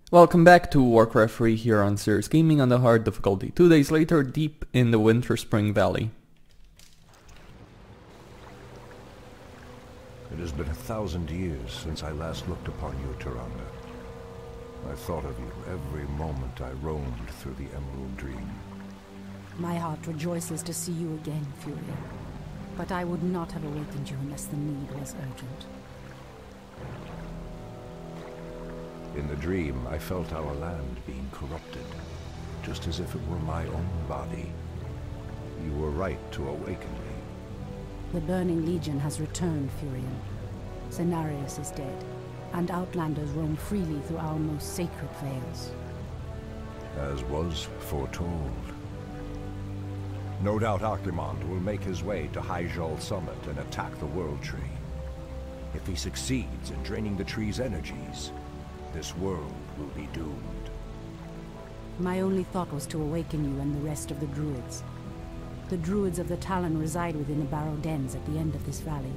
Welcome back to Warcraft 3 here on Serious Gaming on the hard difficulty. 2 days later, deep in the Winter Spring Valley. It has been 1,000 years since I last looked upon you, Tyrande. I thought of you every moment I roamed through the Emerald Dream. My heart rejoices to see you again, Furion. But I would not have awakened you unless the need was urgent. In the dream, I felt our land being corrupted, just as if it were my own body. You were right to awaken me. The Burning Legion has returned, Furion. Cenarius is dead, and Outlanders roam freely through our most sacred vales. As was foretold. No doubt Archimond will make his way to Hyjal Summit and attack the World Tree. If he succeeds in draining the tree's energies, this world will be doomed. My only thought was to awaken you and the rest of the Druids. The Druids of the Talon reside within the Barrow Dens at the end of this valley.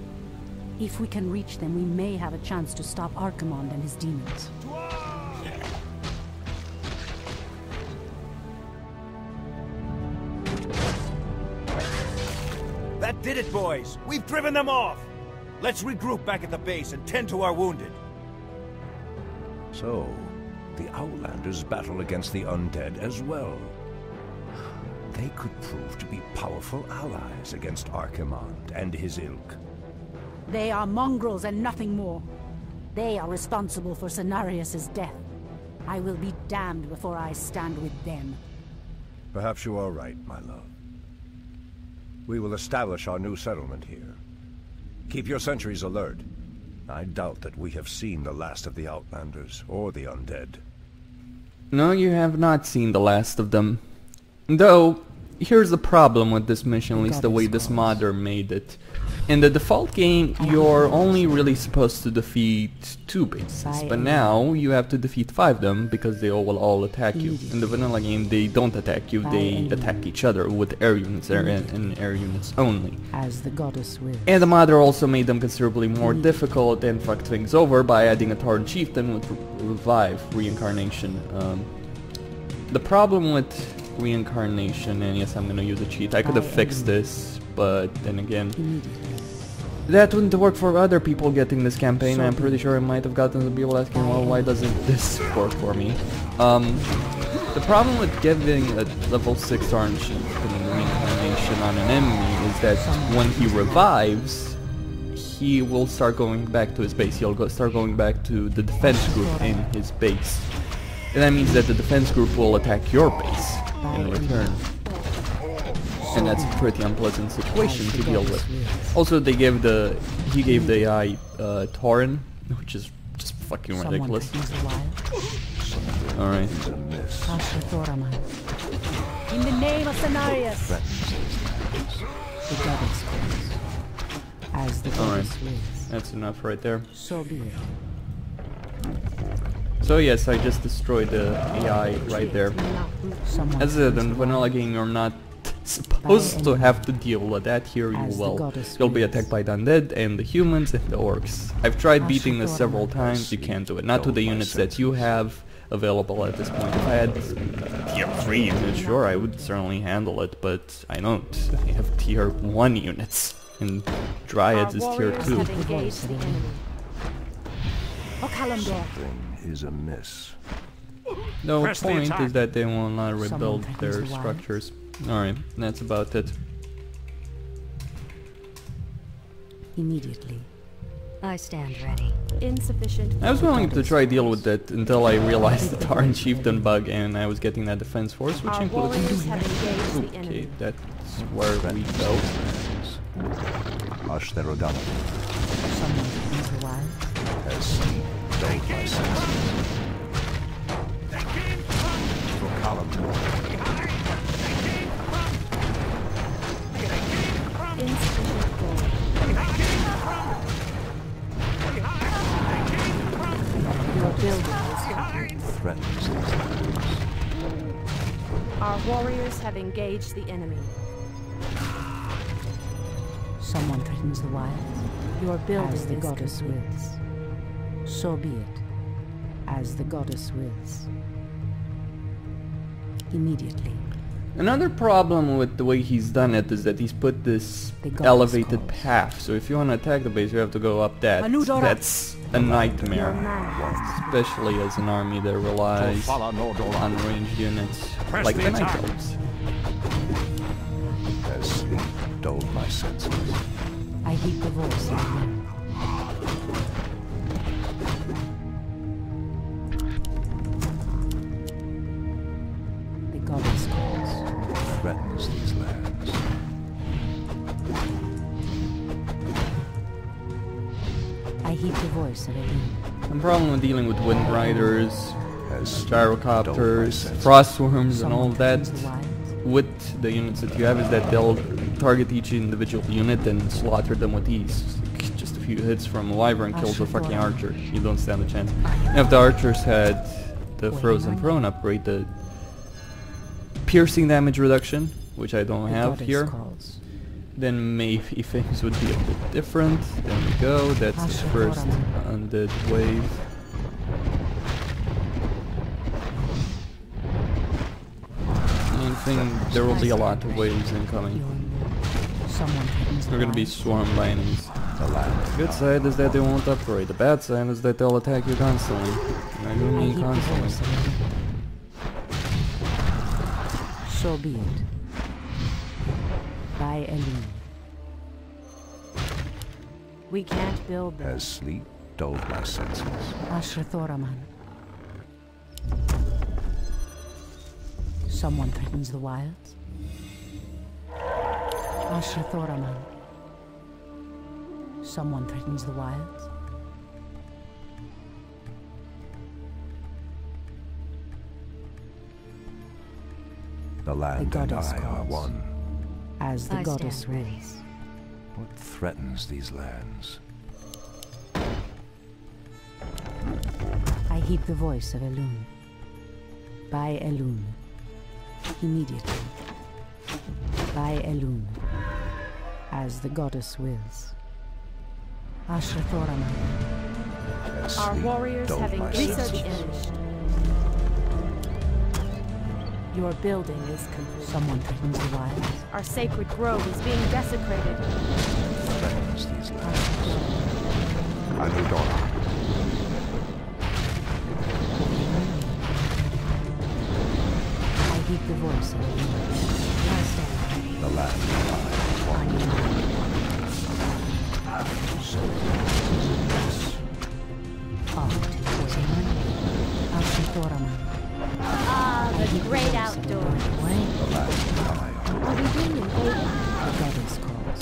If we can reach them, we may have a chance to stop Archimond and his demons. That did it, boys! We've driven them off! Let's regroup back at the base and tend to our wounded. So, the Outlanders battle against the undead as well. They could prove to be powerful allies against Archimond and his ilk. They are mongrels and nothing more. They are responsible for Cenarius' death. I will be damned before I stand with them. Perhaps you are right, my love. We will establish our new settlement here. Keep your sentries alert. I doubt that we have seen the last of the Outlanders or the undead. No, you have not seen the last of them. Though, here's the problem with this mission, at least the way this modder made it. In the default game, you're only really supposed to defeat 2 bases, but now you have to defeat 5 of them because they will all attack you. In the vanilla game, they don't attack you, they attack each other with air units and air units only. As the goddess wills. And the modder also made them considerably more difficult and fucked things over by adding a Tauren Chieftain with Revive, Reincarnation. The problem with Reincarnation, and yes, I'm gonna use a cheat, I could have fixed this, but then again, that wouldn't work for other people getting this campaign. I'm pretty sure I might have gotten the people asking, well, why doesn't this work for me? The problem with giving a level 6 Tauren Chieftain Reincarnation on an enemy is that when he revives, he will start going back to his base. He'll start going back to the defense group in his base. And that means that the defense group will attack your base in return. And that's a pretty unpleasant situation to deal with. Also, he gave the AI Tauren, which is just fucking ridiculous. Alright. In the name of Cenarius! The goddess calls. As the goddess wills. That's enough right there. So be it. So yes, I just destroyed the AI right there. As in the vanilla game, you're not supposed to have to deal with that. Here you will. You'll be attacked by the undead and the humans and the orcs. I've tried beating this several times, you can't do it. Not with the units that you have available at this point. If I had tier 3 units, sure, I would certainly handle it, but I don't. I have tier 1 units, and Dryads is tier 2. Something is amiss. The point is that they will not rebuild their structures. Alright, that's about it. Immediately. I stand ready. Insufficient. I was willing to try deal with that until I realized the Tauren Chieftain bug and I was getting that defense force, which includes... Okay, that's where we go. Hush their Someone has dulled my senses. For Column. Our warriors have engaged the enemy. Someone threatens the wilds. Your building, as the goddess wills. So be it. As the goddess wills. Immediately. Another problem with the way he's done it is that he's put this The goddess elevated calls. path. So if you want to attack the base, you have to go up that. Manudora. That's a nightmare, Your man. especially as an army that relies on ranged units Press like the the Night attack. Elves. As sleep dulled my senses. I heed the voice of Elune. The goddess calls. Threatens these lands. I heed the voice of Elune. The problem with dealing with wind riders, As dulled my gyrocopters, senses. frostworms and all Someone that threatens the wild. with the units that you have is that they'll target each individual unit and slaughter them with ease. Just a few hits from a wyvern kills a fucking archer. You don't stand a chance. And if the archers had the frozen throne upgrade, the piercing damage reduction, which I don't The have goddess here, calls. then maybe things would be a bit different. There we go, that's the first undead wave. I think there will be a lot of waves incoming. Your move. Someone threatens the We're gonna be wild. swarmed by enemies. The land. The good side is that they won't upgrade. The bad side is that they'll attack you constantly. And I do I mean heed the constantly. voice of Elune. So be it. By Elune. We can't build them. As sleep dulled my senses. Ashrathoraman. Someone threatens the wilds. Ashrathoraman. Someone threatens the wilds. The land and goddess I are calls. one. As the I goddess stand ready. wills. What threatens these lands? I heed the voice of Elune. By Elune. Immediately. By Elune. As the goddess wills. Ashrathoraman. As Our sleep warriors dulled have my engaged the senses. enemy. Your building is complete. Someone threatens the wilds. Our sacred grove is being desecrated. Threatens these lands. Anudora. I heed the voice of Elune. I stand ready. The land and I are one. Ashrathoraman. Ah, the great outdoors. The land and I are Are we being invaded? The goddess calls.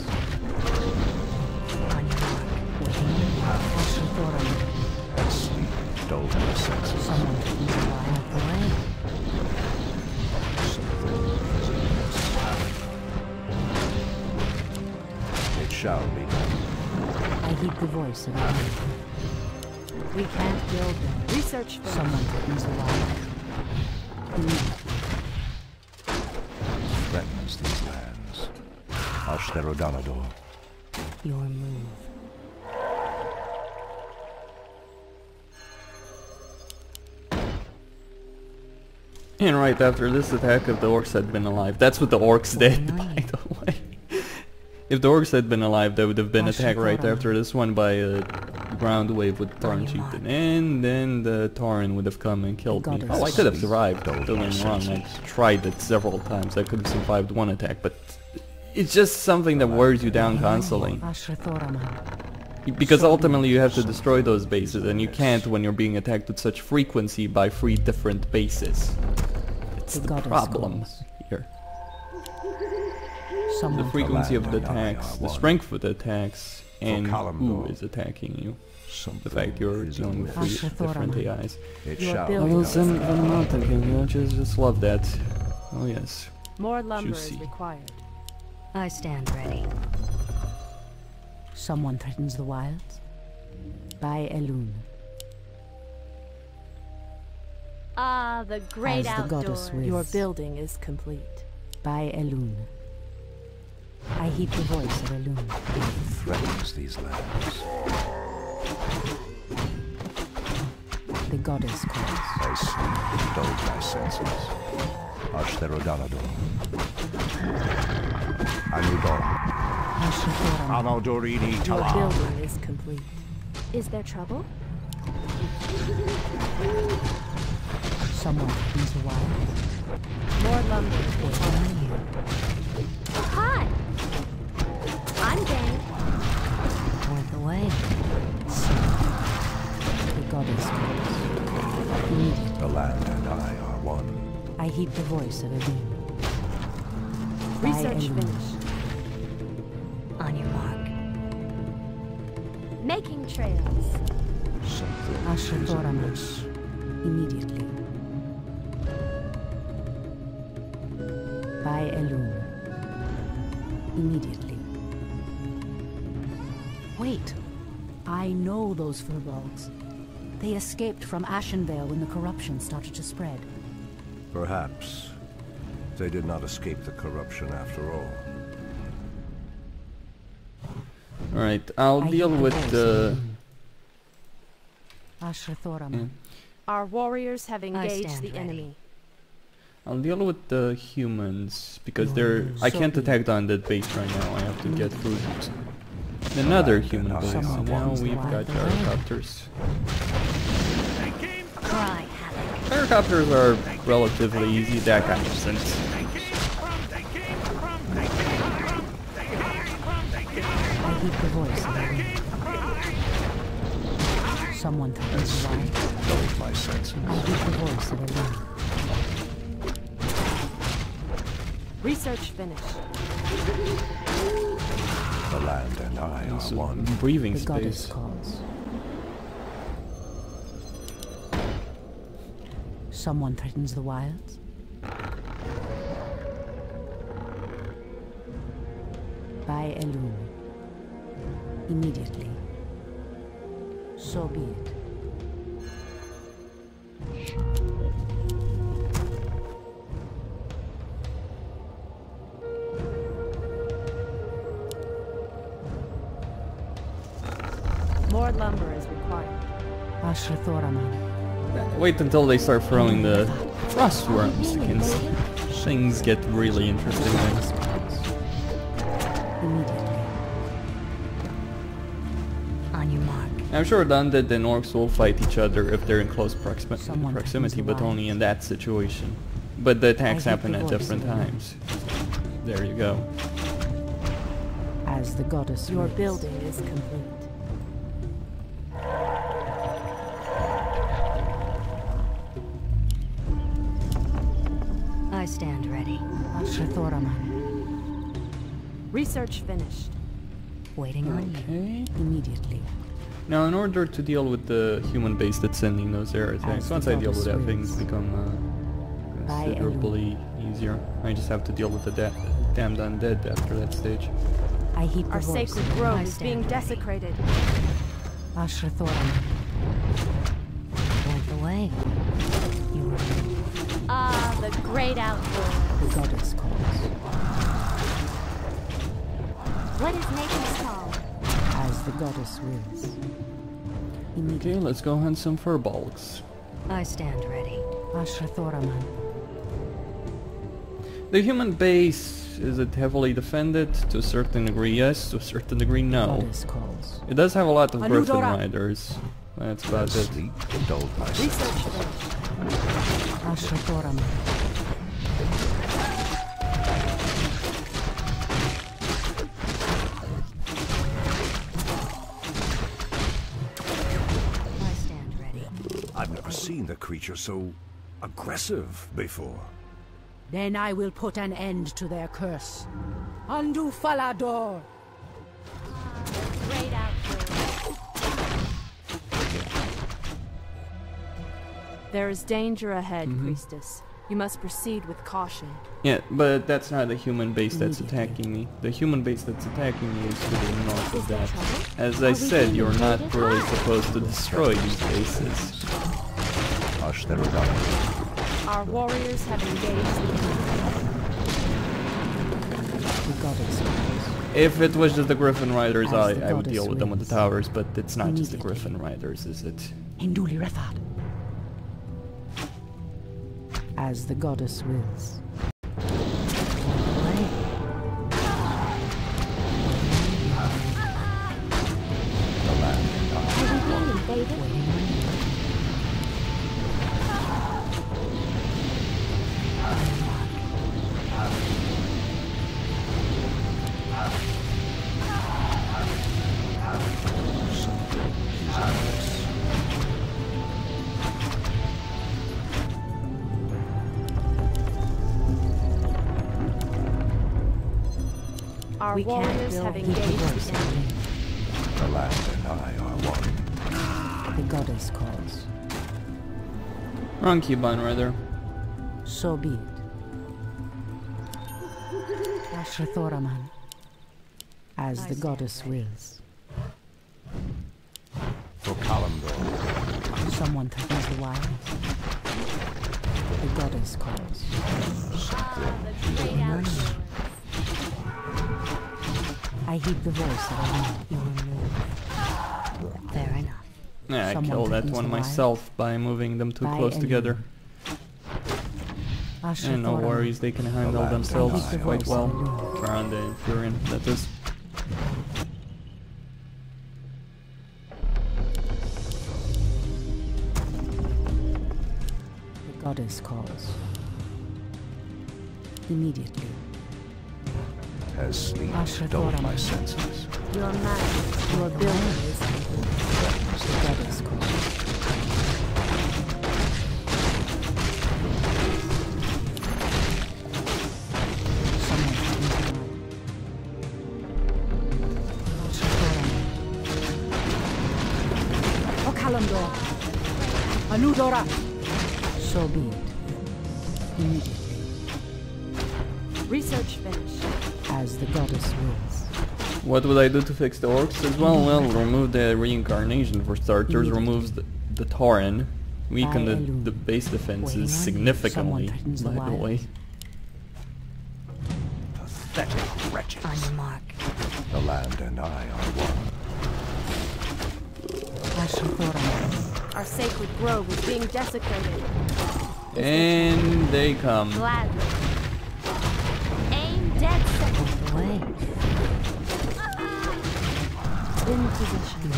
On your mark. Ashrathoraman. as sleep dulled my senses. Someone threatens the wild away. It shall be done. I heed the voice of Elune. We can't build them. Research first. Someone threatens the wild. Immediately. Threatens these lands. Ashtherodanador. Your move. And right after this attack, if the orcs had been alive, that's what the orcs did, by the way. If the orcs had been alive, they would have been attacked right after this one by a ground wave with Tauren Chieftain, and then the Tauren would have come and killed me. Oh, I could have survived, don't get me wrong, I tried it several times, I could have survived one attack, but it's just something that wears you down constantly. Ashrathoraman. Because ultimately you have to destroy those bases, and you can't when you're being attacked with such frequency by 3 different bases. It's The the goddess problem calls. here. Someone The frequency of the land and I attacks, are the one. strength of the attacks, and who Kalimdor. is attacking you. The Something fact you're is dealing with amiss. 3 different AIs. It Your shall be building Oh, is done. the Mountain King, just love that. Oh yes. More lumber Juicy. is required. I stand ready. Someone threatens the wilds. By Elune. Ah, the great As the goddess outdoors. wills. Your building is complete. By Elune. I heed the voice of Elune. Threatens these lands. The The goddess calls. I sleep and dulled my senses. Ashtherodanador. Anudor. Ashrathoram. Anodorini Your Tala. building is complete. Is there trouble? Someone threatens the wild. More lumber. Hi! I'm game. Worth the wait. The goddess calls. Immediately, The land and I are one. I heed the voice of Elune. Research Elune. finished. On your mark. Making trails. Something is Ashrathoram. amiss. Immediately. By Elune. Immediately. Wait. I know those furbolgs. They escaped from Ashenvale when the corruption started to spread. Perhaps they did not escape the corruption after all. Alright, I'll I deal heed the with voice the... of Elune. Ashrathoram. Yeah. Our warriors have engaged stand the ready. enemy. I'll deal with the humans, because No, they're... I so can't be attack the undead base right now, I have to get through another human base. Someone Now wants the we've got wild gyrocopters. Cry havoc. Gyrocopters are relatively easy, that kind of sense. I heed the voice of Elune. Someone threatens the wild. Dulled my senses. I heed the voice of Elune. Research finished. The land and I are So, one. breathing The goddess space. calls. Someone threatens the wilds. By Elune. Immediately. So be it. More lumber is required. Ashrathoraman. Wait until they start throwing the frost worms, things get really interesting then. Immediately. On your mark. I'm sure the undead and orcs will fight each other if they're in close Someone proximity, threatens the but only wilds. in that situation. But the attacks I heed happen the at voice different of the times. There you go. As the goddess Your wills. building is complete. I stand ready. Ashrathoraman. Research finished. Waiting on you. Okay. Immediately. Now, in order to deal with the human base that's sending those air attacks, As once the I deal with that, goddess things wills. become By considerably easier. I just have to deal with the damned undead after that stage. I heed the Our voice. sacred of grove I is being stand ready. desecrated. Ashrathoraman. Worth the wait. You were Ah, the great outdoors. The goddess calls. What is nature's call? As the goddess wills. Okay, Immediately. let's go hunt some furbolgs. I stand ready. Ashrathoraman. The human base, is it heavily defended? To a certain degree, yes. To a certain degree, no. Goddess calls. It does have a lot of griffin Anudora. riders. That's about it. Sleep dulled my Research senses. finished. Ashrathoraman. I stand ready. I've never seen the creature so aggressive before. Then I will put an end to their curse. Undo Falador! Great outdoors. There is danger ahead, priestess. You must proceed with caution. Yeah, but that's not the human base that's Immediately. attacking me. The human base that's attacking me is to the north Is of there that. trouble? As Are I we said, being you're not invaded? really Hi. supposed to destroy these bases. Ashtherodanador. Our warriors have engaged the enemy. The goddess calls. If it was just the Griffin Riders, As the I would goddess deal with them with the wills. towers, but it's not just the Immediately. Griffin Riders, is it? Hinduli Rethad. As the goddess wills. Our warriors have engaged the enemy. The land and I are one. The goddess calls. Wrong keybind right there. So be it. Ashrathoraman. As the goddess wills. For Kalimdor. Someone threatens the wild. The goddess calls. I heed the voice of a man. You will move. Fair enough. Yeah, I Someone killed that threatens one the wild. myself by moving them too By close enemy. together. And no Ashrathoraman. worries, they can handle land themselves and I quite are well. one. Around the Furion, that is. The goddess calls. Immediately. As sleep Ashrathoraman. dulled my senses. Your magic, your building is The goddess calls. Someone threatens the wild. Ashrathoraman. O Kalimdor. Anudora. So be it. Immediately. research finished. As the goddess wills. What would I do to fix the orcs as well? Well, remove the reincarnation for starters, removes the talon, weaken the base defenses significantly, Someone by the way. Pathetic wretches. On your mark. The land and I are one. Ashrathoraman. Our sacred grove is being desecrated. And they come. Gladly. Aim dead center. Away. In position.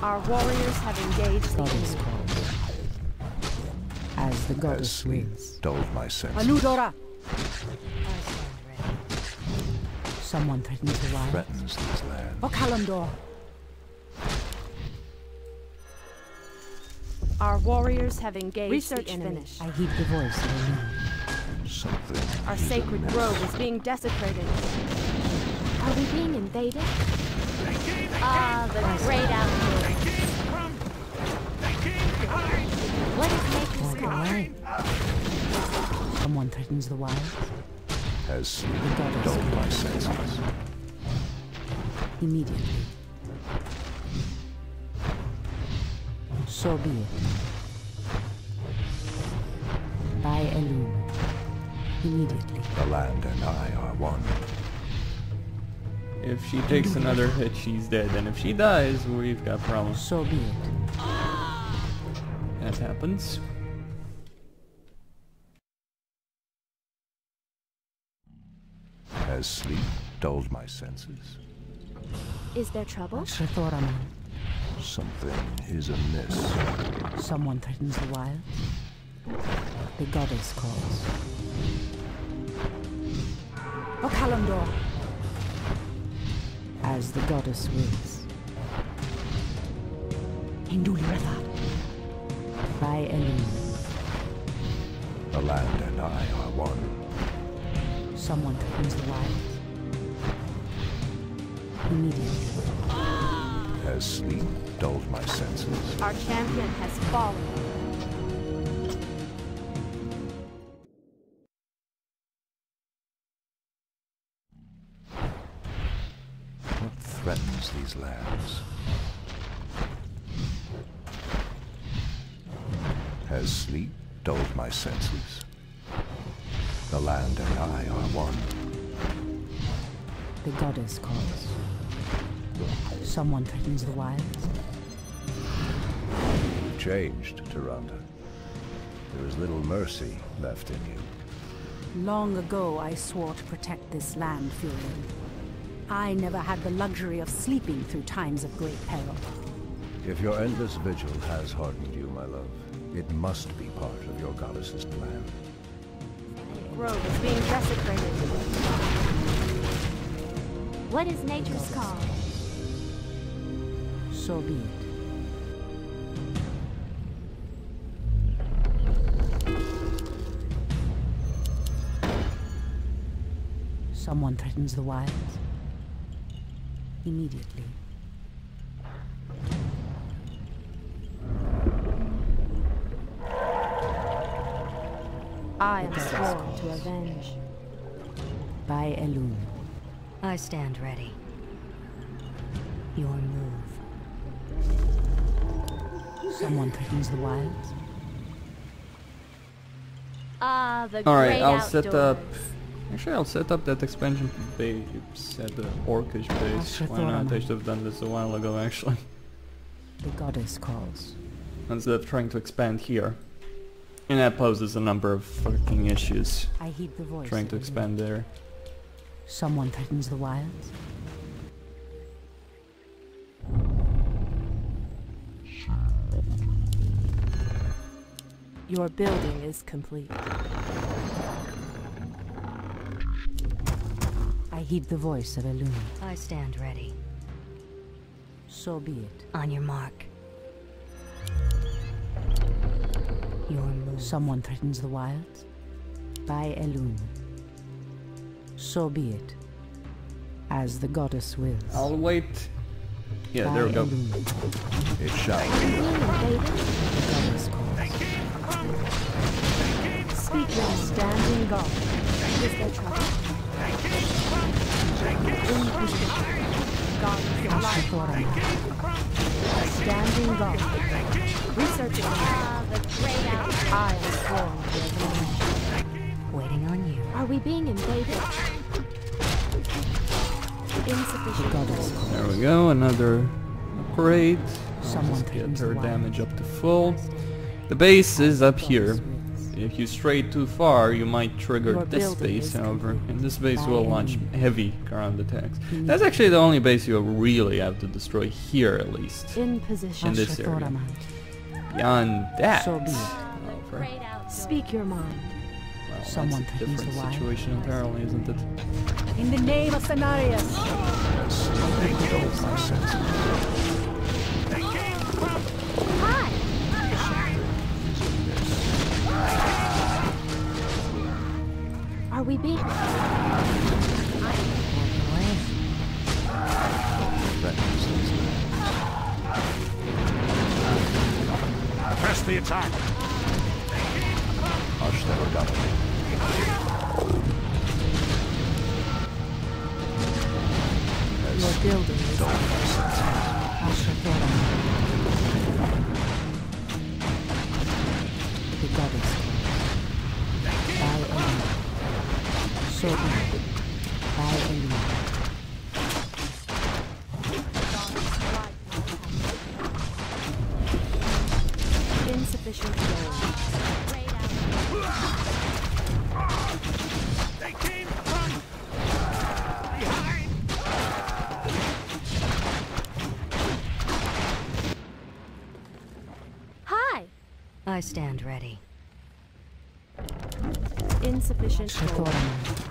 Our warriors have engaged the Goddess enemy. calls. As the As goddess sleep wills. dulled my senses. Anudora! I stand ready. Someone threatens the wild. Threatens these lands. O Kalimdor! Our warriors have engaged Research the enemy. finished. I heed the voice of a man. Something Our is sacred amiss. grove is being desecrated. Are we being invaded? Ah, the great outlaw. What is making us come? Away. Someone threatens the wild. As sleep goddess dulled my calls. senses. Immediately. So be it. By Elune. Immediately. The land and I are one. If she takes another hit, she's dead. And if she dies, we've got problems. So be it. That happens. As sleep dulled my senses. Is there trouble? Ashrathoraman. Something is amiss. Someone threatens the wild. The goddess calls. O Kalimdor! As the goddess wills. Hinduli Ratha. By Elune. The land and I are one. Someone threatens the wild. Immediately. As sleep dulled my senses. Our champion has fallen. What threatens these lands? As sleep dulled my senses. The land and I are one. The goddess calls. Someone threatens the wild. changed, Tyrande. There is little mercy left in you. Long ago, I swore to protect this land, Furion. I never had the luxury of sleeping through times of great peril. If your endless vigil has hardened you, my love, it must be part of your goddess's plan. Grove is being desecrated. What is nature's call? So be it. Someone threatens the wilds. Immediately. I am sworn to avenge. By Elune. I stand ready. Your move. Someone threatens the wilds. Ah, the Alright, great I'll outdoors. set up... Actually, I'll set up that expansion base at the Orcish base. Why not? I should have done this a while ago, actually. The goddess calls. Instead of trying to expand here. And that poses a number of fucking issues. I heed the voice. Trying to of expand there. Someone threatens the wilds. Your building is complete. I heed the voice of Elune. I stand ready. So be it. On your mark. Your move. Someone threatens the wilds. By Elune. So be it. As the goddess wills. I'll wait. Yeah, By there we go. Elune. It shall be. Being invaded? The goddess calls. Speak your standing guard. Is there trouble? In position. Guards of life. Standing guard. Researching. Ah, the great outdoors. I am sworn to avenge. Waiting on you. Are we being invaded? Insufficient. Goddess calls. There we go, another upgrade. Someone Just get threatens her the wilds. damage up to full. The base is up here. If you stray too far, you might trigger Your this building base, is however, complete. and this base By will launch enemy. heavy ground attacks. Mm. That's actually the only base you really have to destroy here, at least. In position. In this area. Ashatoraman. Beyond that, So be it. however, Great outdoors. Speak your mind. well, Someone that's a threatens the different wild. situation entirely, isn't it? In the name of Cenarius. Hi. Are we being... Press the attack. Hush their rebellion. Your building is Ashatoraman. The goddess. By Elune. So be it. By Elune. Insufficient gold. Great outdoors. They came from behind. Hi. I stand ready. Insufficient gold. Ashatoraman.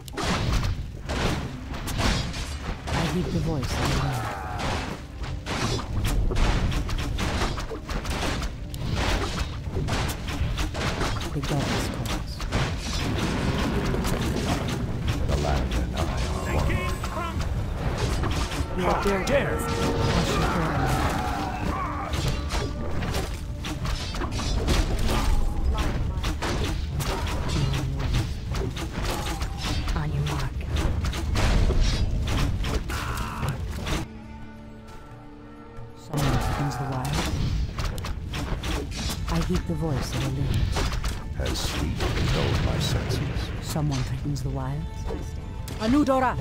I heed the voice of Elune. The goddess calls. The land and I They are one. came from. Your building Dare. is Ashatoraman. On your mark. Someone threatens the wild. I heed the voice of Elune. Has sweet dulled my senses. Someone threatens the wilds. Anudora!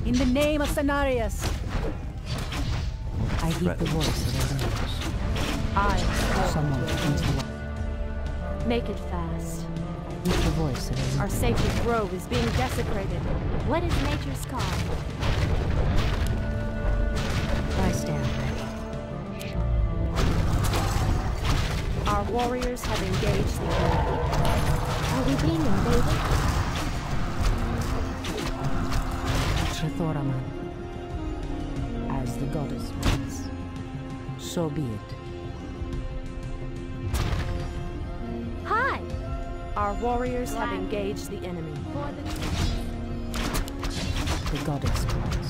In the name of Cenarius! I heat the voice of Elune. Someone threatens the wild. Make it fast. With the voice of a Our sacred grove is being desecrated. What is nature's call? I stand ready. Our warriors have engaged the enemy. Are we being invaded? Shathoraman. As the goddess wills, so be it. Hi! Our warriors have engaged the enemy. The goddess calls.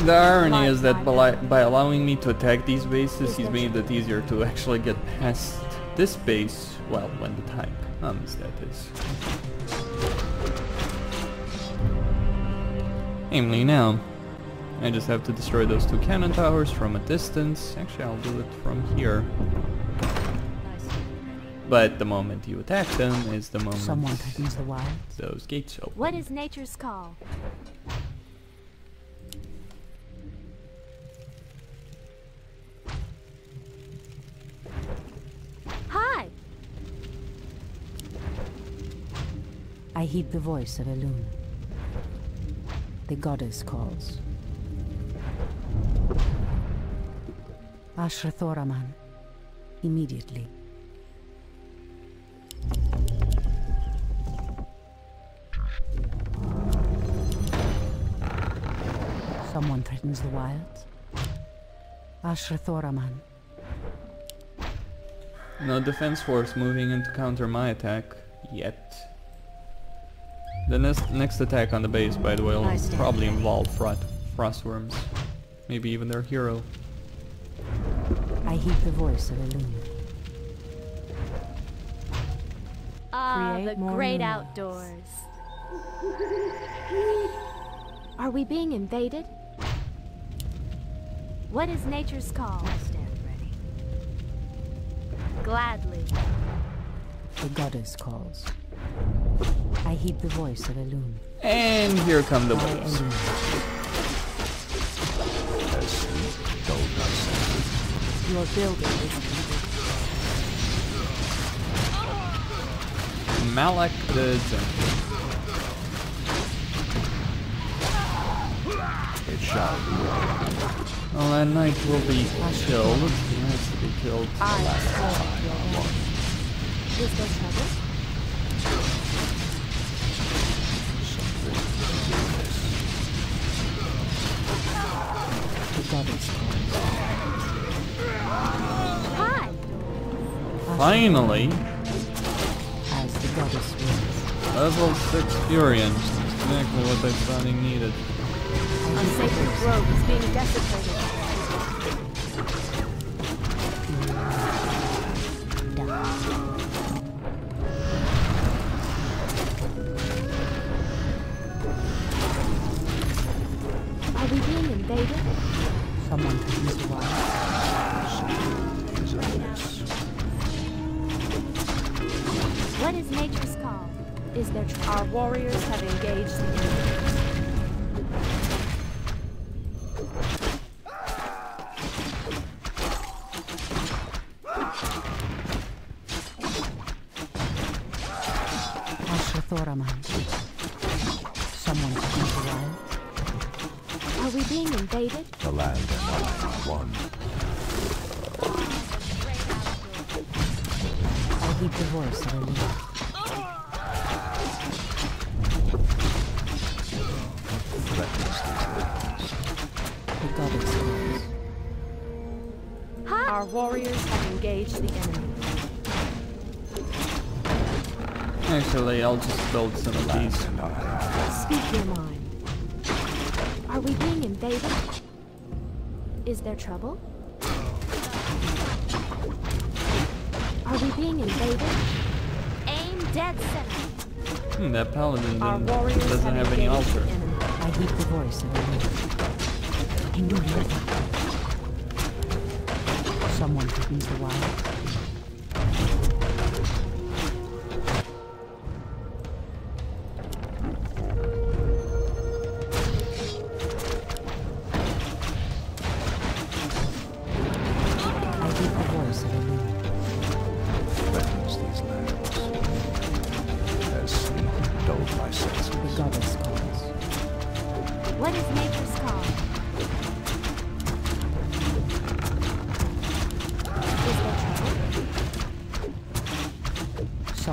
The irony is that by allowing me to attack these bases, he's made it easier to actually get past this base, well, when the time comes, that is. Namely now. I just have to destroy those 2 cannon towers from a distance. Actually, I'll do it from here. But the moment you attack them is the moment Someone threatens the wild. those gates open. What is nature's call? Hi! I heed the voice of Elune. The goddess calls. Ashrathoraman. Immediately. Someone threatens the wilds. Ashrathoraman. No defense force moving in to counter my attack yet. The next attack on the base, by the way, will probably involve frostworms. Maybe even their hero. I heed the voice of Elune. Ah, Create the more great noise. outdoors. Are we being invaded? What is nature's call? I stand ready. Gladly. The goddess calls. I heed the voice of Elune. And here come the By wolves. Elune. As sleep dulled my senses. Your building is complete. Malak the Gentle. It shall be. Well, that knight will be killed. He has to be killed. Is there trouble? The goddess calls. Hi! Finally, As the goddess wills. level 6 Furion. Exactly what I thought he needed. Our sacred grove is being desecrated. Are we being invaded? Someone threatens the wild. Is a bliss. What is nature's call? Is there our warriors have engaged the enemy? Ashrathoraman. Someone threatens the wild. Are we being invaded? The land and I are one. I heed the voice of Elune. Threatens these lands. The goddess calls. Hi! Our warriors have engaged the enemy. Actually, I'll just build some of these. And I. Speak your mind. Are we being invaded? Is there trouble? Are we being invaded? Aim dead center. That paladin Our warriors doesn't have any engaged altar. the enemy. I heed the voice of Elune. I know nothing. Someone threatens the wild.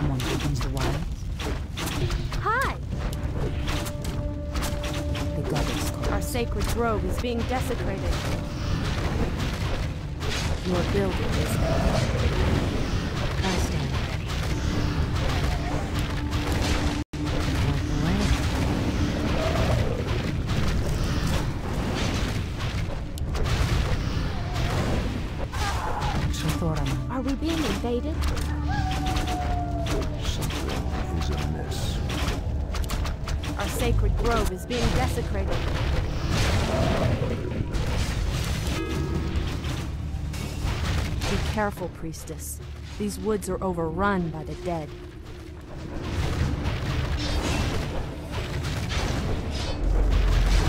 Someone opens the wilds. Hi! The goddess calls. Our sacred grove is being desecrated. Your building is I stand ready. Are we being invaded? Something is amiss. Our sacred grove is being desecrated. Be careful, priestess. These woods are overrun by the dead.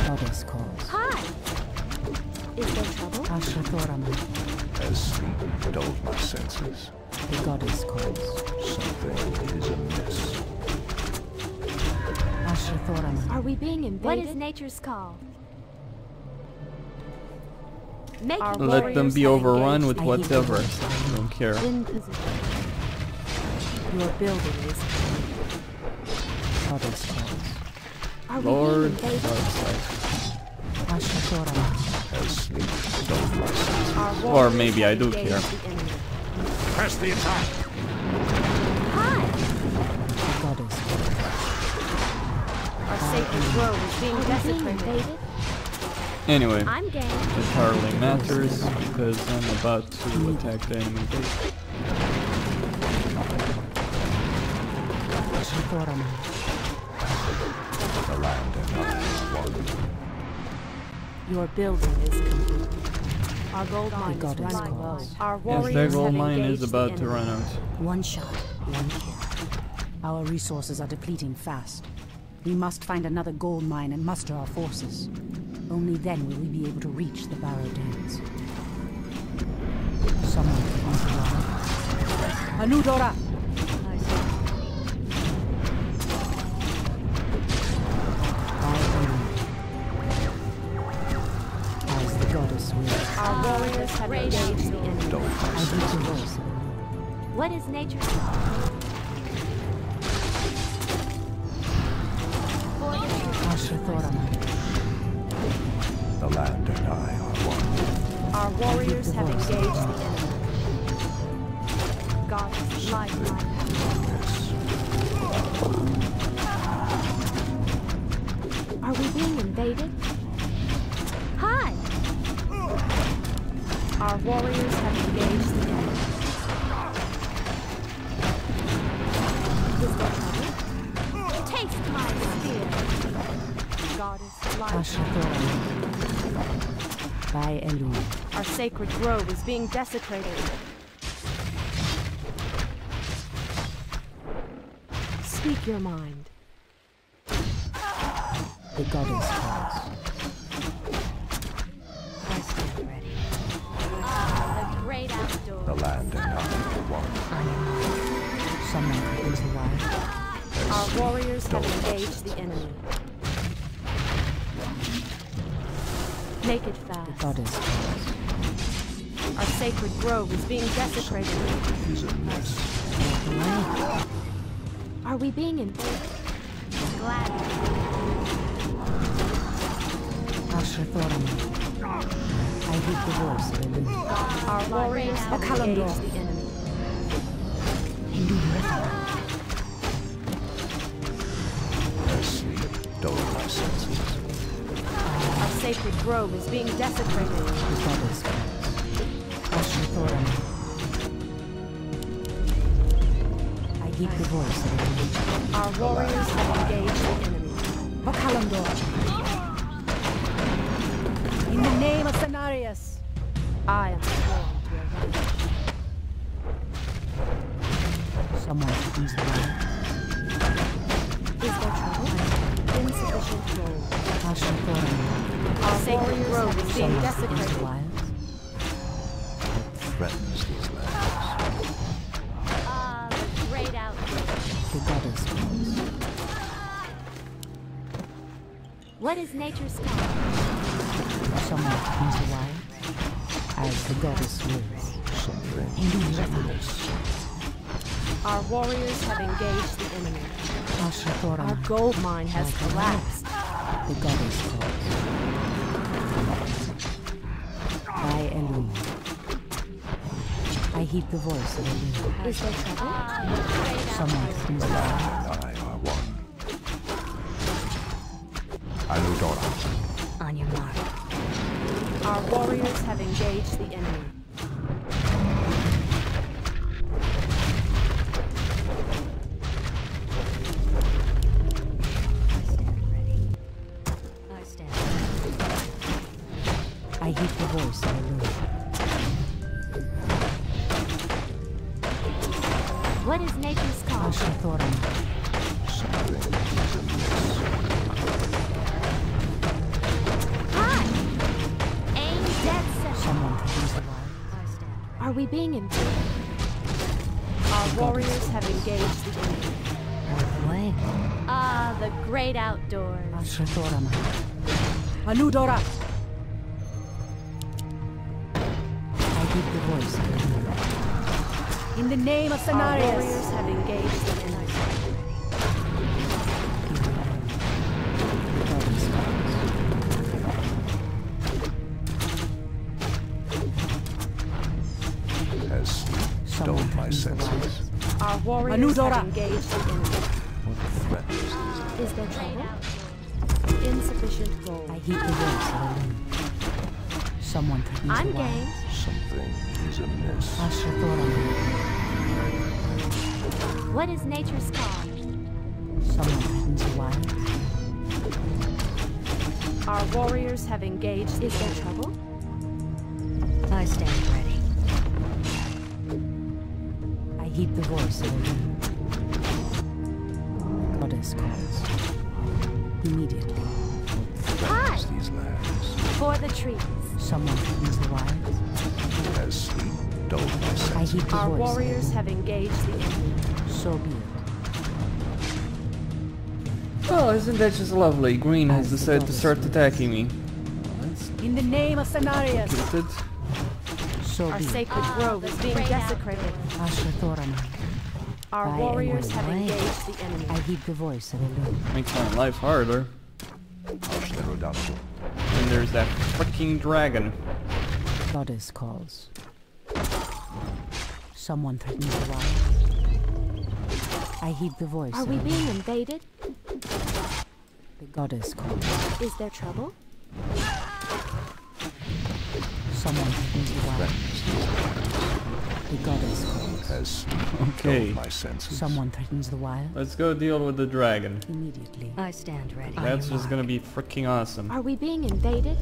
Goddess calls. Hi! Is there trouble? As sleep dulled my senses, The goddess calls. something is amiss. Are we being invaded? What is nature's call? Make Our Let them be warriors have overrun engaged with I hate whatever. the I don't care. in position. Your building is... Goddess calls. Are we Lord, being invaded? As sleep dulled my senses. Our Or warriors maybe have I do engaged care. the enemy. Press the attack! Hi! The goddess calls. Our sacred grove is being desecrated. Anyway, I'm game. it hardly matters because I'm about to attack the enemy base. The land and I are one. Your building is complete. Our gold mine is goddess running low. calls. Our Yes, warriors their gold have mine engaged is the about to enemy. run out. One shot, one kill. Our resources are depleting fast. We must find another gold mine and muster our forces. Only then will we be able to reach the Barrow Dens. Someone can interrupt. Anudora! As the goddess wills, Our warriors have engaged the enemy. Dulled my I heed senses. your voice. What is nature's call? The land and I are one. Our warriors have engaged the enemy. God's lifeline. Are we being invaded? Hi! Our warriors have engaged the enemy. Is there trouble? Taste my spear! Goddess lifeline. By Elu. Our sacred grove is being desecrated. Speak your mind. The goddess calls. I stand ready. Ah, the great outdoors. The land and I are one. Someone opens the wild. Our warriors have engaged the enemy. Make it The fast. goddess calls. Our sacred grove is being desecrated. Is amiss. Are we being invaded? Glad. I heed the voice of Elu. Our warriors have engaged the enemy. As sleep dulled my senses. Our sacred grove is being desecrated. The goddess calls. I heed the voice of Elu. Our warriors have engaged the enemy. In the name of Cenarius. I am sworn to avenge. Someone opens the wild. Is there trouble? Insufficient gold. Our Our sacred grove is being Someone opens the desecrated. wild. Threatens these lands. Ah, the great outdoors. The goddess calls. What is nature's call? Someone opens the wild. As the goddess wills. Something is amiss. Our warriors have engaged the enemy. Our Ashrathoran. gold mine has collapsed. The goddess calls. By Elun. I heed the voice of Elun. Is there trouble? Someone from the wild. I are one. Aludora. On your mark. Our warriors have engaged the enemy. I stand ready. I stand I heed the voice of Elun. What is nature's call? Ashrathoran. Something is amiss. Hi! Aim dead center. Someone from the wild. I stand ready. Are we being invaded? Our warriors have engaged the enemy. Way. Ah, the great outdoors. Ashrathoran. Anudora. I heed the voice of Elun. In the name of Our warriors have engaged the enemy. Has dulled my senses. Our warriors have engaged the enemy. What threatens? Is there trouble? Insufficient gold. I heed the voice of Elun. Someone threatens I'm the wild. game. Something is amiss. Ashrathoran. What is nature's call? Someone threatens the wild. Our warriors have engaged. Is there trouble? I stand ready. I heed the voice of Elun. Goddess calls. Immediately. Hi! Threatens these lands. For the trees. Someone threatens the wild. Has sleep dulled my I senses? heed the Our voice warriors of have engaged the enemy. Elun. So be it. Oh, isn't that just lovely? Green has As the decided to goddess start wills. attacking me. That's In the name of Cenarius. stupid. So Our be it. sacred grove is being great desecrated. Ashrathoran. Our By warriors Elun. have engaged the enemy. I heed the voice of Elun. Makes my life harder. Ashtarodapto. And there's that freaking dragon. Goddess calls. Someone threatens the wild. I heed the voice Are of we Elun. being invaded? The goddess calls. Is there trouble? Someone threatens the wild. Threatens these lands. The goddess calls. Has sleep Okay. dulled my senses? Someone threatens the wild. Let's go deal with the dragon. Immediately. I stand ready. That's just gonna be freaking awesome. Are we being invaded?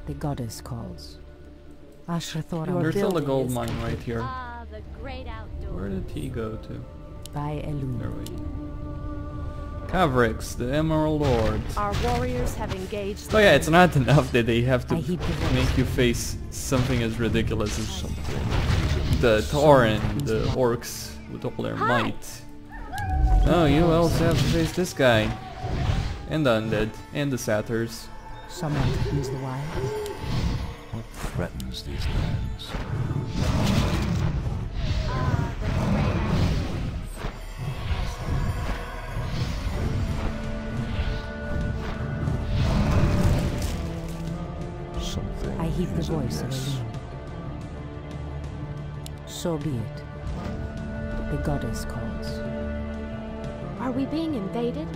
The goddess calls. Ashrathoran. There's still a building gold is mine right here. Ah, the great outdoors. Where did he go to? By There Elun. we go. Cavrix, the Emerald Lords. Our warriors have engaged. Oh yeah, it's not enough that they have to I heed the voice. make you face something as ridiculous as Something the Tauren, the orcs with all their might. No, you also have to face this guy. And the undead. And the satyrs. Someone threatens the wild. What threatens these lands? Something I heed the is voice of amiss. Elun. So be it. The goddess calls. Are we being invaded?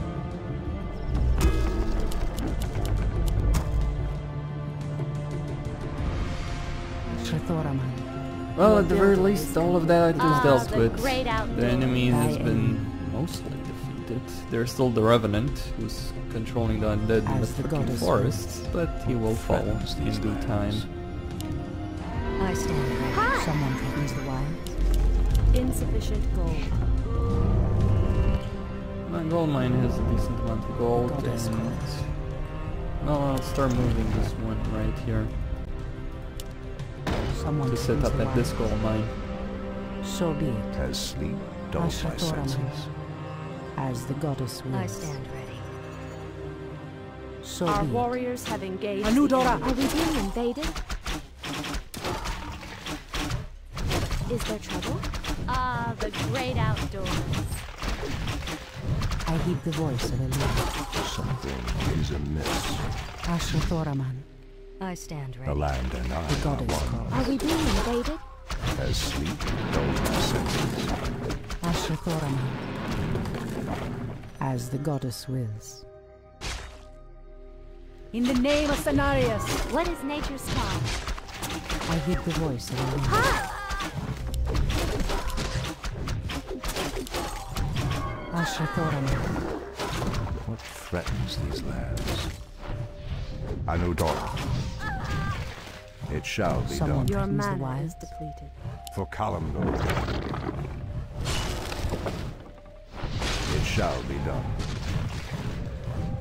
Shrathoraman. Well, at the very least, all of that is dealt the with. great outdoors. The enemy has By been mostly defeated. There's still the Revenant, who's controlling the undead in the As the freaking goddess forests, but he will fall Threatens in these due time. lands. I stand ready. Someone threatens the wild. Insufficient gold. My gold mine has a decent amount of gold, Goddess and calls. no, I'll start moving this one right here Someone to set threatens up the at this wild. gold mine. So be it. Has sleep dulled my Ashrathoraman. senses? As the goddess wills. I stand ready. So Our be it. warriors have engaged. Anudora. the enemy. Are we being invaded? Is there trouble? Ah, the great outdoors. I heed the voice of Elune. Something is amiss. Ashrathoraman, I stand The ready. land and I the are goddess one. calls. Are we being invaded? As sleep dulls my senses. Ashrathoraman, as the goddess wills. In the name of Cenarius! What is nature's call? I heed the voice of Elune. Hi! Ashrathoraman, What threatens these lands? A new dawn. It shall be Someone- done. Your Threatens the mana wild. is depleted. For Kalimdor. It shall be done.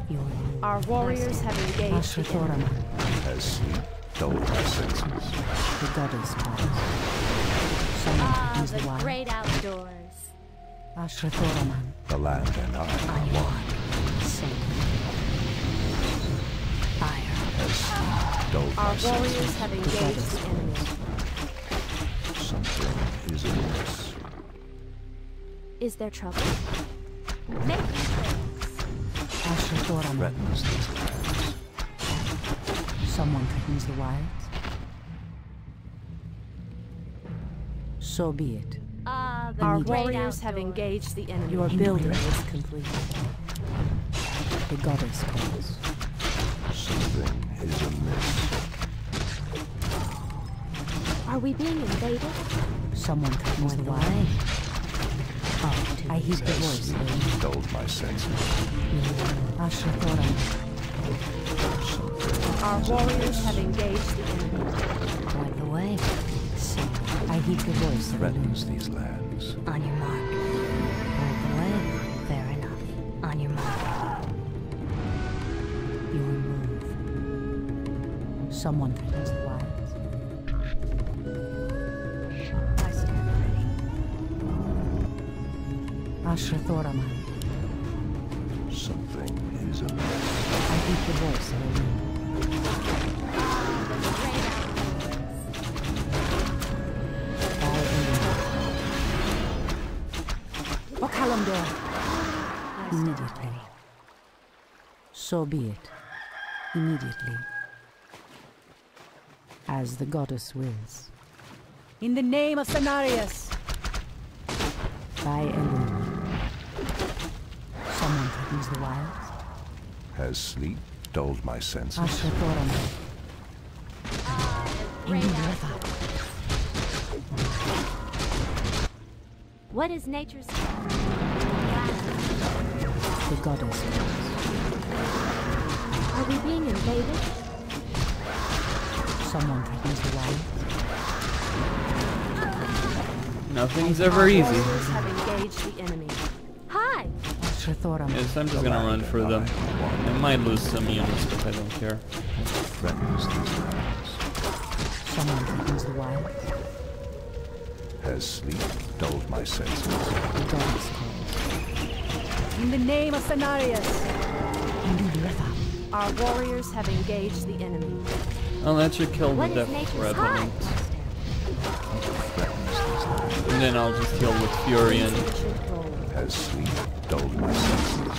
your move. Our warriors have engaged the enemy. Ashrathoraman, As sleep dulls my senses. the goddess calls. Someone Ah, threatens the the wild. great outdoors. Ashrathoraman, The land and I are one. fire. As sleep dulls Our my warriors senses. have engaged the enemy. Something is amiss. Is there trouble? Make trails. Ashrathoraman, Threatens these lands. someone threatens the wilds. So be it. Ah, the Our great warriors have outdoors. engaged the enemy. Your building is complete. The goddess calls. Something is amiss. Are we being invaded? Someone threatens the wild. I heed the As voice. sleep dulls my senses. Ashrathoraman, Our warriors have engaged the enemy. point the way. I heed the voice of Threatens these lands. On your mark. Point the way. Fair enough. On your mark. your move. Someone threatens the wilds. I stand ready. Ashrathoraman, Something is amiss. I heed the voice of Elune. The great outdoors. By Elune. Okalamdor. Immediately. So be it. Immediately. As the goddess wills. In the name of Cenarius! By Elune. Someone threatens the wilds. Has sleep dulled my senses. Ashrathoraman, Great Elune outdoors. What is nature's call? the goddess wills. Are we being invaded? Someone threatens the wilds. Nothing's ever Our easy. warriors have engaged the enemy. Hi! Ashrathoraman, Yes, I'm just gonna run through them. I might lose some units, but I don't care. Threatens these lands. someone threatens the wilds. Has sleep dulled my senses. The goddess calls. In the name of Cenarius! Elune. Our warriors have engaged the enemy. I'll let you kill What the is Death nature's Revenant. Threatens these lands. And then I'll just heal with Furion. Ancient gold. Has sleep dulled my senses.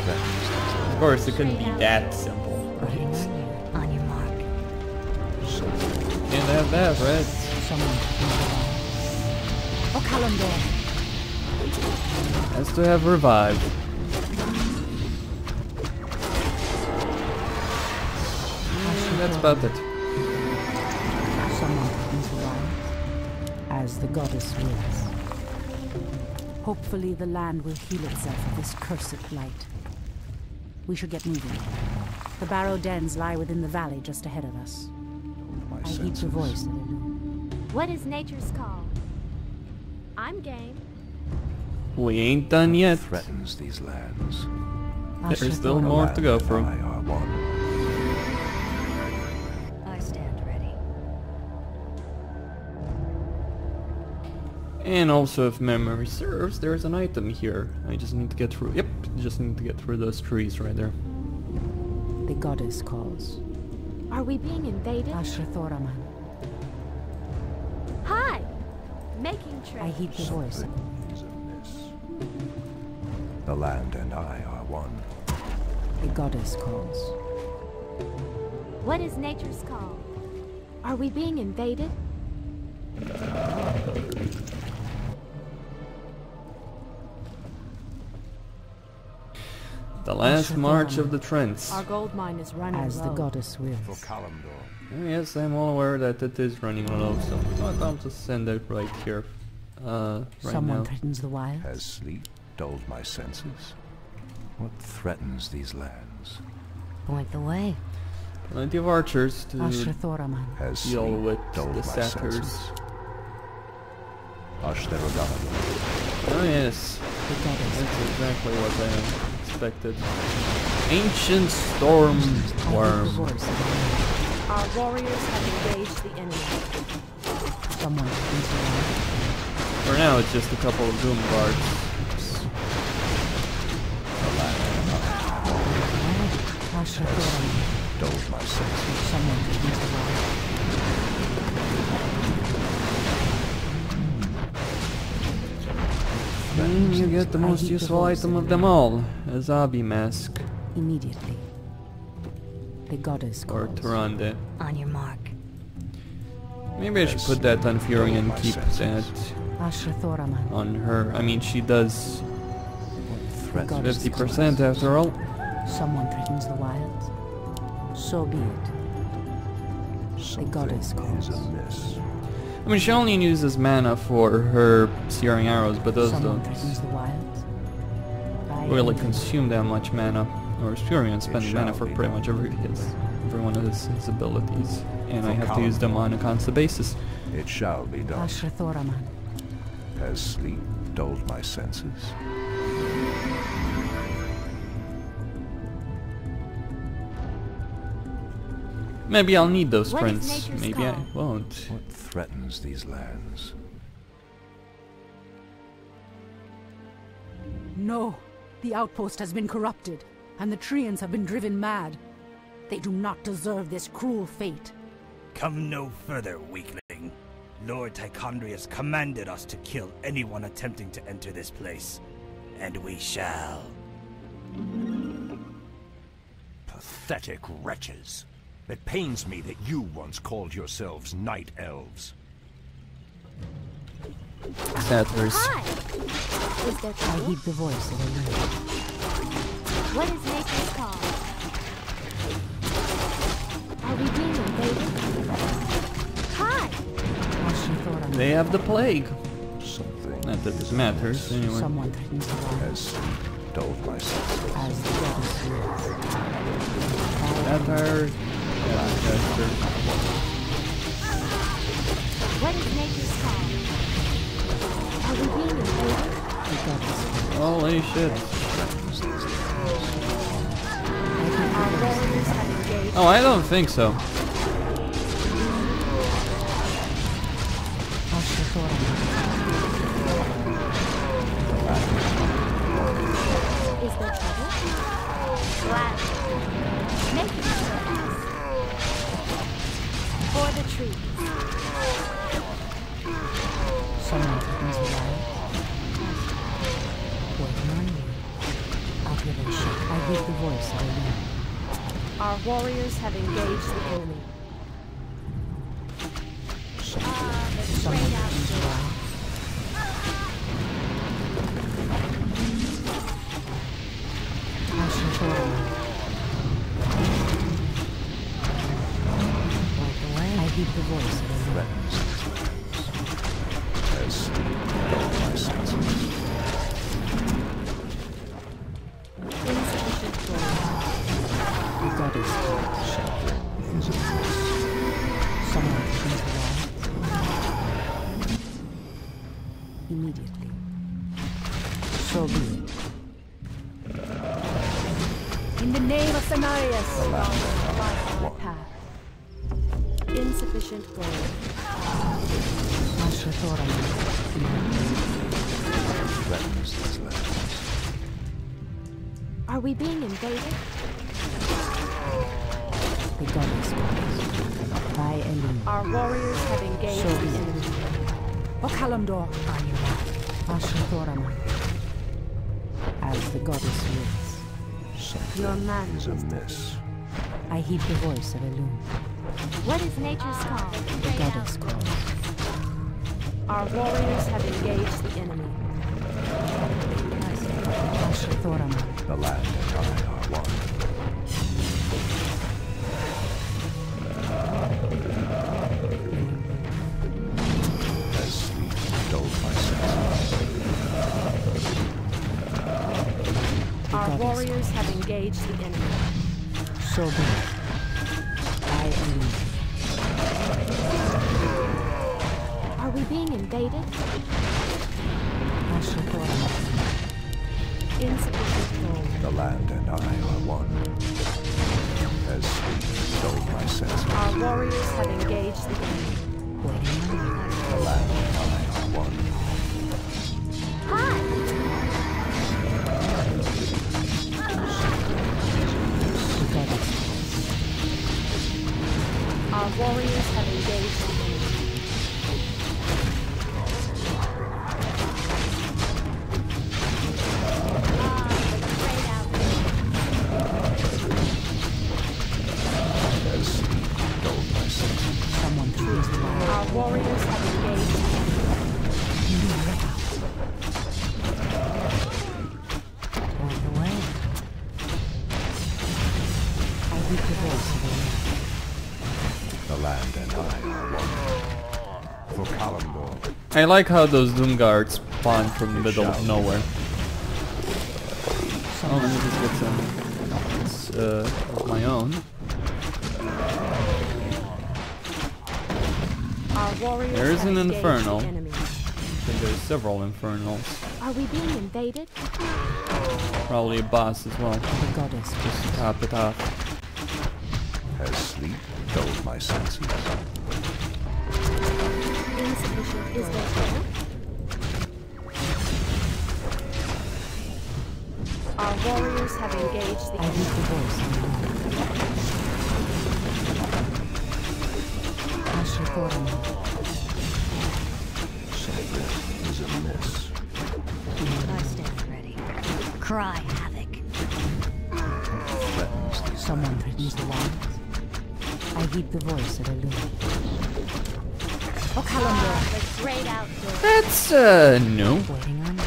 Threatens these Of lands. course, it couldn't be that simple, right? On your mark. Something Can't have that, right? Someone threatens the wilds. Okalamdor. Has to have revive. That's about it. Someone threatens the wilds. As the goddess wills. Hopefully the land will heal itself of this cursed blight. We should get moving. The barrow dens lie within the valley just ahead of us. my I heed senses. the voice of Elune. What is nature's call? I'm game. We ain't done yet. Threatens these lands. There's still Ashrathoraman, more to go The through. land and I are one. I stand ready. And also, if memory serves, there's an item here. I just need to get through. Yep, just need to get through those trees right there. The goddess calls. Are we being invaded? Ashrathoraman, Making I trade. heed the voice. Something is amiss. The land and I are one. The goddess calls. What is nature's call? Are we being invaded? The last march of the Trents. Our gold mine is running As the low. goddess For wills. Kalimdor. Yes, I'm all aware that it is running low, so I'll just send it right here. Right Someone now. threatens the wild. Has sleep dulled my senses? What threatens these lands? Point the way. Plenty of archers to Ashra Thoraman. Has deal sleep with dulled the my satyrs. senses? Ashtarogan. Oh yes, The goddess. that's exactly what I expected. Ancient storm I heed the worm. voice of the wind. Our warriors have engaged the enemy. Someone threatens the wild. For now, it's just a couple of doom guards. Ashra Thoraman. Dulled my senses. Someone threatens the wild. You get the most useful item of them all, a zombie mask, Immediately. The goddess or calls. Tyrande. On your mark. Maybe I should put that on Furion and keep that Ashra Thoraman. on her. I mean, she does Threat. goddess 50% after all. Someone threatens the wilds. So be it. Something goddess is calls. amiss. I mean, she only uses mana for her searing arrows, but those Someone don't threatens the wilds. I really am- consume that much mana. Or Furion spends It mana shall for be pretty done. much every one of his abilities, and I For have to use them on a constant basis. It shall be done. Ashra Thoraman. Has sleep dulled my senses? Maybe I'll need those What is prints. nature's Maybe I call? won't. What threatens these lands? No! The outpost has been corrupted, and the Treants have been driven mad. They do not deserve this cruel fate. Come no further, weakling. Lord Tichondrius commanded us to kill anyone attempting to enter this place. And we shall. Pathetic wretches. It pains me that you once called yourselves Night Elves. Satyrs. Hi! Is there I trouble? heed the voice of the wind. What is nature's call? Are we being invaded? Hi! Ashra Thoraman. They have the plague. Something Not that is it matters, amiss. anyway. Someone threatens the wilds. Has sleep dulled my senses? As the goddess wills. Satyr. Caster. What is nature's call? Are we being invaded? The goddess calls. Holy shit. Our warriors have engaged. Oh, I don't think so. Ashra Thoraman. Is there trouble? Glad. Making trade. For the tree. Someone threatens the wild. Working on you. I'll give it a shot. I heed the voice of the wind. Our warriors have engaged the enemy. Someone threatens the wild. Ashra Thoraman. Point the way. I heed the voice of the wind. Threatens these lands. Has sleep dulled my senses? Insufficient gold. The goddess calls. Something is amiss. Someone threatens the wild. Immediately. So be it. In the name of Cenarius, light our One. path. Insufficient gold. Ashra Thoraman. Threatens these lands. Are we being invaded? The goddess calls. By Elim. Our warriors have engaged So be the it. enemy. Okalamdor. On your mark. Ashthorama. As the goddess lives. Something Your man is amiss. I heed the voice of Elune. What is nature's call? The goddess calls. Our warriors have engaged the enemy. Ashthorama. The land and I are one. As sleep dulled my senses. Our warriors have engaged the enemy. So be it. I Elune. Are we being invaded? Ashthorama. Insufficient gold. The land and I are one. As sleep dulled my senses. Our warriors have engaged the enemy. Waiting on you. The land and I are one. Hi! The goddess. Our warriors have engaged the enemy. Great out. As sleep dulled my senses. Someone throws the wire. Our warriors have engaged the enemy. Point the way. I heed the voice of Elune. The land and I are one. For Kalimdor. I like how those Doom Guards spawn from the middle of nowhere. Oh, let me just get some of my own. Our warriors There's have an engaged Infernal. the enemy. I think there's several Infernals. Are we being invaded? Probably a boss as well. The goddess. Just to top it off. As sleep dulled my senses. Insufficient Is gold. there trouble? Our warriors have engaged the I heed enemy. the voice of Elune. Ashthorama. Something is amiss. I stand ready. Cry havoc. Threatens these Someone threatens the lands. I heed the voice of Elune. Okalamdor. The great outdoors. That's, no. Waiting on you.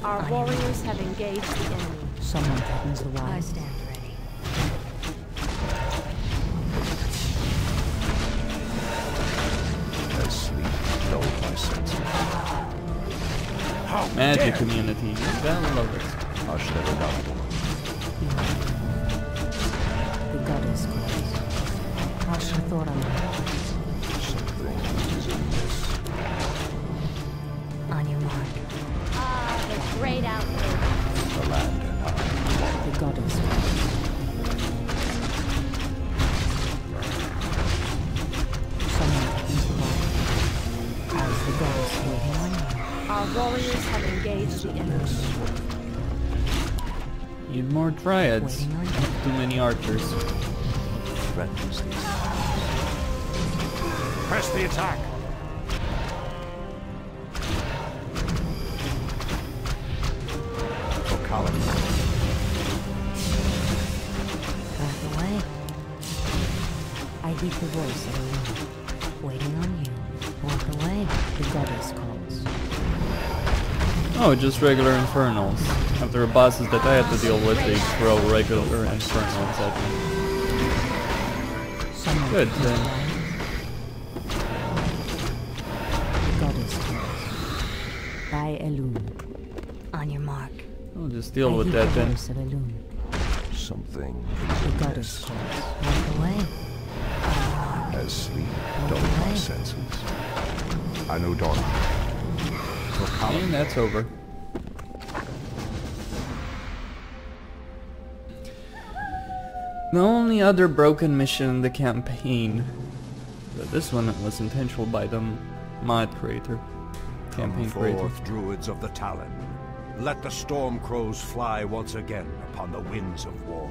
Our warriors have engaged the enemy. Someone threatens the I wild. stand ready. as sleep dulled my senses. Magic community. You gotta love it. Hush them enough. The goddess calls. Ashthorama. Something is amiss. On your mark. The great outdoors. The land and I. The goddess calls. Someone threatens the wild. As the goddess waiting on you. Our warriors have engaged the enemy. Need more Dryads. Waiting on you. Too many archers. Threatens these. Press the attack! For Kalimdor. Point the way. I heed the voice of Elune. Waiting on you. Point the way. The goddess calls. Oh, just regular Infernals. After the bosses that I had to deal with, they throw regular Infernals at me. Someone Good, threatens the then. wild. The goddess calls. By Elune. On your mark. I'll just deal I with heed that the then. voice of Elune. Something The is goddess amiss. calls. Point the way. As sleep dulled my senses. Anudon. For And Kalimdor. that's over. The only other broken mission in the campaign, but this one was intentional by the mod creator, campaign Come creator. forth, Druids of the Talon. Let the storm crows fly once again upon the winds of war.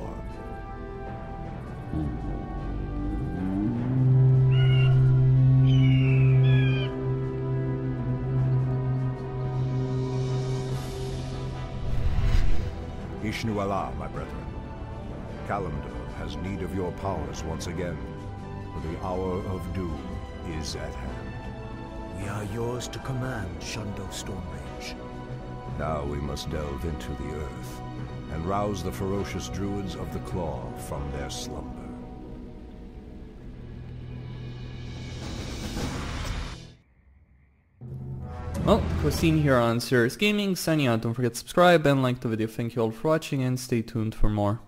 Vishnu Allah, my brethren. Kalimdor has need of your powers once again, for the hour of doom is at hand. We are yours to command, Shundo Stormrage. Now we must delve into the earth, and rouse the ferocious Druids of the Claw from their slumber. Well, Costin here on Serious Gaming, signing out. Don't forget to subscribe and like the video. Thank you all for watching and stay tuned for more.